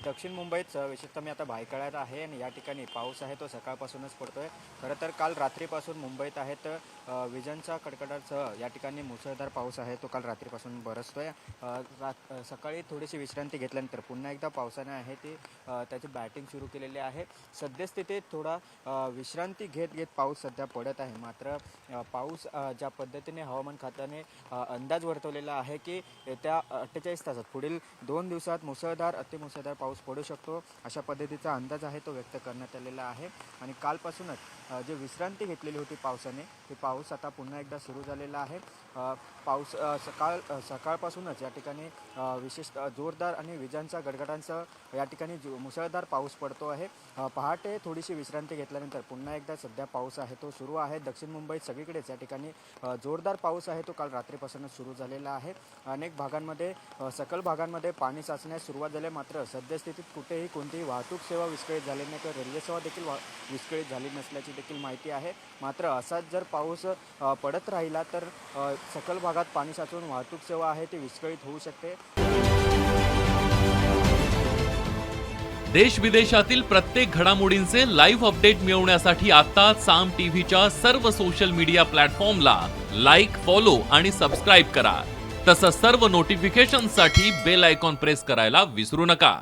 दक्षिण मुंबईत विशेषतः मी आता भायखळ्यात आहे आणि या ठिकाणी पाऊस आहे तो सकाळपासूनच पडतोय। खरं तर काल रात्रीपासून मुंबईत आहे तर विजांच्या कडकडाटासह या ठिकाणी मुसळधार पाऊस आहे तो काल रात्रीपासून बरसतोय। सकाळी थोडीशी विश्रांती घेतल्यानंतर पुन्हा एकदा पावसाने आहे ती त्याची बॅटिंग सुरू केलेली आहे। सद्यस्थितीत थोडा विश्रांती घेत पाऊस सध्या पडत आहे। मात्र पाऊस ज्या पद्धतीने हवामान खात्याने अंदाज वर्तवलेला आहे की येत्या 48 तासात पुढील 2 दिवसात मुसळधार अतिमुसळधार पाऊस पडू शकतो, अशा पद्धतीचा अंदाज आहे तो व्यक्त करण्यात आलेला आहे। आणि कालपासूनच जे विश्रांती घेतलेली होती पावसाने ते पाऊस आता पुन्हा एकदा सुरू झालेला आहे। पाऊस सकाळपासूनच या ठिकाणी विशेषतः जोरदार आणि विजांच्या गडगडांसह या ठिकाणी मुसळधार पाऊस पडतो आहे। पहाटे थोडीशी विश्रांती घेतल्यानंतर पुन्हा एकदा सध्या पाऊस आहे तो सुरू आहे। दक्षिण मुंबईत सगळीकडेच या ठिकाणी जोरदार पाऊस आहे तो काल रात्रीपासूनच सुरू झालेला आहे। अनेक भागांमध्ये सकल भागांमध्ये पाणी साचण्यास सुरुवात झाली, मात्र सद्यस्थितीत कुठेही कोणतीही वाहतूक सेवा विस्कळीत झाली नाही किंवा रेल्वे सेवा देखील विस्कळीत झाली नसल्याची देखील माहिती आहे। मात्र असाच जर पाऊस पडत राहिला तर सकल भागात पाणी साचून वाहतूक सेवा आहे ती विस्कळीत होऊ शकते। देश विदेशातील प्रत्येक घडामोडींचे लाईव्ह अपडेट मिळवण्यासाठी आता साम टीव्हीच्या सर्व सोशल मीडिया प्लॅटफॉर्मला लाईक, फॉलो आणि सबस्क्राईब करा। तसंच सर्व नोटिफिकेशनसाठी बेल आयकॉन प्रेस करायला विसरू नका।